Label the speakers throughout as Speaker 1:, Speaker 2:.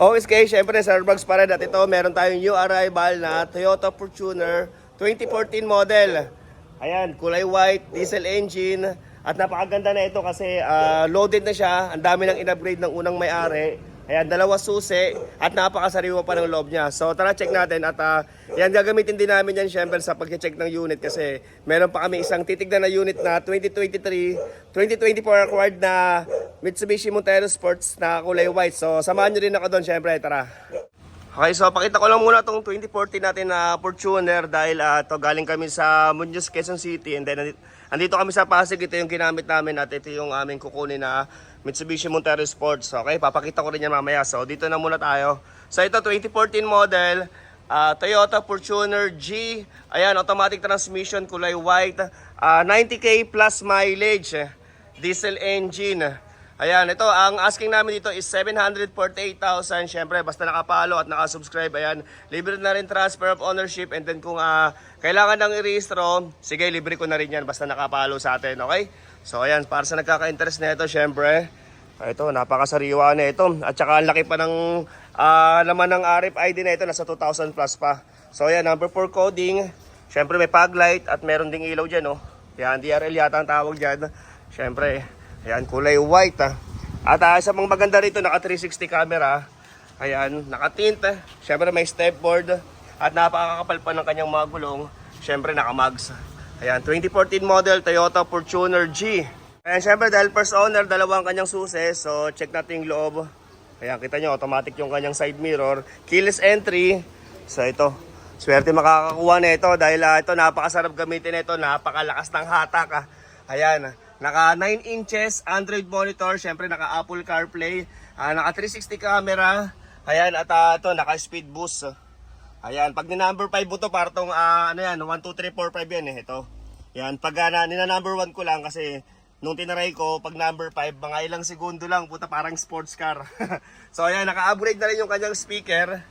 Speaker 1: OSK, syempre Starbucks pa rin. At ito, meron tayong new arrival na Toyota Fortuner 2014 model. Ayan, kulay white, diesel engine. At napakaganda na ito kasi loaded na siya. Ang dami nang in-upgrade ng unang may-ari. Ayan, 2 susi at napakasariwa pa ng loob niya. So tara, check natin. At yan, gagamitin din namin yan syempre sa pag-check ng unit kasi meron pa kami isang titignan na unit na 2023, 2024 acquired na Mitsubishi Montero Sports na kulay white. So samahan nyo rin ako doon syempre, tara. Okay, so pakita ko lang muna itong 2014 natin na Fortuner dahil to galing kami sa Muñoz, Quezon City, and then andito kami sa Pasig. Ito yung ginamit namin at ito yung aming kukunin na Mitsubishi Montero Sports. Okay, papakita ko rin yan mamaya. So dito na muna tayo. So ito 2014 model, Toyota Fortuner G. Ayan, automatic transmission, kulay white, 90k plus mileage, diesel engine. Ayan, ito, ang asking namin dito is 748,000. Siyempre, basta nakapalo at nakasubscribe, ayan, libre na rin transfer of ownership. And then kung kailangan ng i-rehistro, sige, libre ko na rin yan, basta nakapalo sa atin, okay? So, ayan, para sa nagkaka-interest na ito, siyempre, ito, napakasariwa na ito. At saka, ang laki pa ng laman ng RFID na ito, nasa 2,000 plus pa. So, ayan, number 4 coding. Siyempre, may fog light at meron ding ilaw dyan, oh. Yan, DRL yata ang tawag dyan. Siyempre, ayan, kulay white At isa pang maganda rito, naka 360 camera. Ayan, naka tint. Siyempre may stepboard. At napakakapal pa ng kanyang mga gulong. Siyempre naka mags. Ayan, 2014 model Toyota Fortuner G. Ayan, siyempre dahil first owner, dalawang kanyang susi. So check natin yung loob. Ayan, kita nyo, automatic yung kanyang side mirror. Keyless entry. So ito, swerte makakakuha na ito. Dahil ito, napakasarap gamitin ito. Napakalakas ng hatak. Ayan, naka 9 inches Android monitor, syempre naka Apple CarPlay, naka 360 camera. Ayan, at ito naka speed boost. Ayan, pag ni number 5 mo to, partong ano yan, 1, 2, 3, 4, 5 yan ito. Yan, pag nina number 1 ko lang kasi nung tinaray ko, pag number 5, mga ilang segundo lang, puta parang sports car. So ayan, naka-upgrade na rin yung kanyang speaker.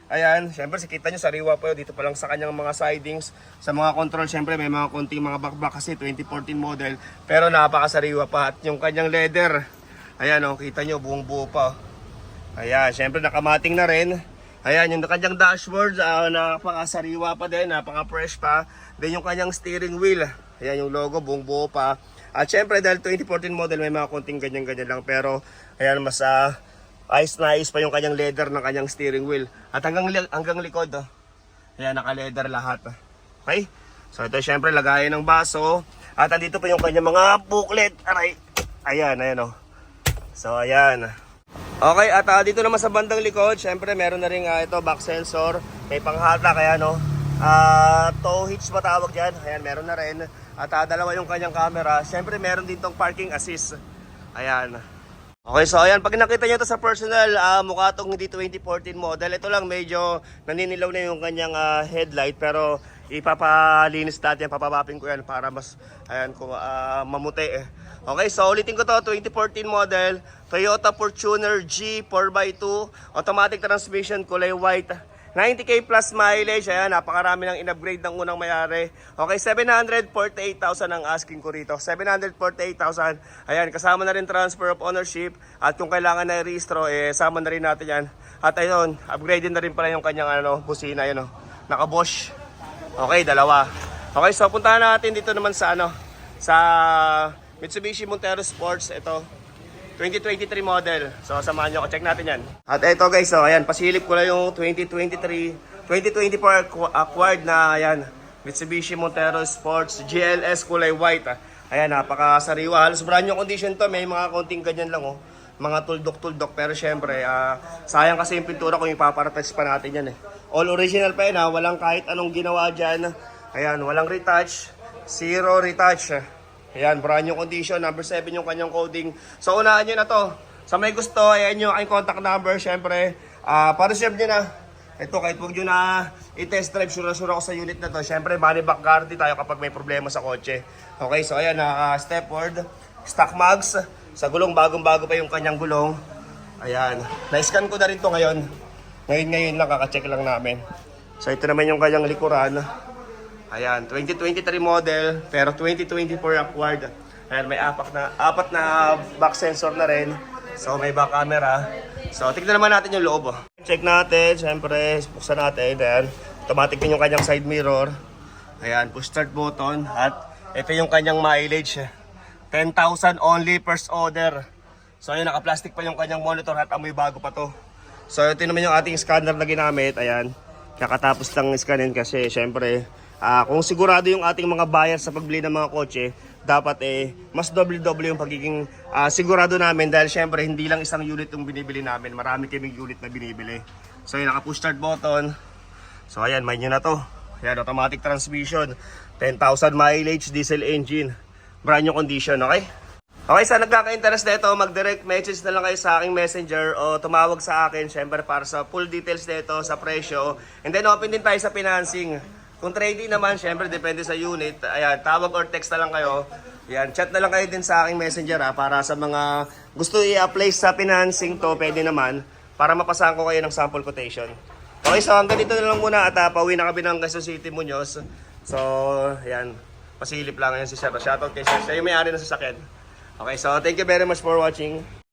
Speaker 1: Ayan, syempre kita nyo sariwa po dito pa lang sa kanyang mga sidings. Sa mga control, syempre may mga konting mga bakbak kasi 2014 model. Pero napakasariwa pa. At yung kanyang leather, ayan o, kita nyo buong buo pa. Ayan, syempre nakamating na rin. Ayan, yung kanyang dashboard, napakasariwa pa din, napaka-fresh pa. Then yung kanyang steering wheel, ayan yung logo, buong buo pa. At syempre dahil 2014 model, may mga konting ganyan-ganyan lang. Pero ayan, mas ayos na ayos pa yung kanyang leather ng kanyang steering wheel. At hanggang likod, ayan, naka-leather lahat. Okay? So ito syempre lagayan ng baso. At andito pa yung kanyang mga booklet. Aray. Ayan, ayan o. So ayan. Okay, at dito naman sa bandang likod, syempre meron na rin ito, back sensor. May panghata, kaya no. Tow hitch matawag dyan. Ayan, meron na rin. At dalawa yung kanyang camera. Syempre meron din tong parking assist. Ayan. Okay, so ayan, pag nakita nyo ito sa personal, mukha itong hindi 2014 model. Ito lang medyo naninilaw na yung kanyang headlight, pero ipapalinis natin, papabapin ko yan para mas, ayan, kung mamuti Okay, so ulitin ko to, 2014 model, Toyota Fortuner G 4x2, automatic transmission, kulay white, 90k plus mileage. Ayan, napakarami ng in-upgrade ng unang may-ari. Okay, 748,000 ang asking ko rito. 748,000. Ayan, kasama na rin transfer of ownership. At kung kailangan na i-rehistro, sama na rin natin yan. At ayun, upgraded na rin pala yung kanyang busina. Ayan, naka-Bosch. Okay, dalawa. Okay, so puntahan natin dito naman sa sa Mitsubishi Montero Sports. Ito, 2023 model. So samahan nyo ako, check natin yan. At ito guys, so ayan, pasilip ko lang yung 2023, 2024 acquired na ayan, Mitsubishi Montero Sports GLS kulay white. Ayan, napakasariwa. Halos brand new condition to, may mga konting ganyan lang mga tuldok-tuldok. Pero syempre, sayang kasi yung pintura kung ipaparatage pa natin yan All original pa yan walang kahit anong ginawa dyan. Ayan, walang retouch, zero retouch. Ayan, brand new condition, number 7 yung kanyang coding. So unahan nyo na to. Sa may gusto, ayan yung aking contact number, syempre. Pa-reserve nyo na. Ito, kahit huwag nyo na i-test drive, sure-sure ako sa unit na to. Syempre, money back guarantee tayo kapag may problema sa kotse. Okay, so ayan, stepboard, stock mags. Sa gulong, bagong-bago pa yung kanyang gulong. Ayan, na-scan ko na rin to ngayon. Ngayon lang, kaka-check lang namin. So ito naman yung kanyang likuran. Ayan, 2023 model, pero 2024 acquired. Ayan, may apat na back sensor na rin. So may back camera. So tignan naman natin yung loob. Check natin, syempre, buksan natin. Ayan, automatic din yung kanyang side mirror. Ayan, push start button. At ito yung kanyang mileage. 10,000 only first order. So ayun, naka-plastic pa yung kanyang monitor at amoy bago pa to. So ito naman yung ating scanner na ginamit. Ayan, kakatapos lang scanin kasi syempre, kung sigurado yung ating mga buyer sa pagbili ng mga kotse, dapat mas doble-doble yung pagiging sigurado namin dahil syempre hindi lang isang unit yung binibili namin, marami kaming unit na binibili. So yun, naka-push start button. So ayan, mind nyo na to. Ayan, automatic transmission, 10,000 mileage, diesel engine, brand new condition, okay? Okay, sa nagkaka-interest nito, mag-direct message na lang kayo sa aking messenger o tumawag sa akin, syempre para sa full details nito, sa presyo. And then open din tayo sa financing. Kung trading naman, syempre depende sa unit. Ayan, tawag or text na lang kayo. Ayan, chat na lang kayo din sa aking messenger para sa mga gusto i-apply sa financing to, pwede naman para mapasahan ko kayo ng sample quotation. Okay, so hanggang dito na lang muna at pauwi na kami ng Quezon City, Muñoz. So, ayan, pasilip lang ngayon si Sir. Shoutout kay Sir. Siya yung may-ari ng sasakyan. Okay, so thank you very much for watching.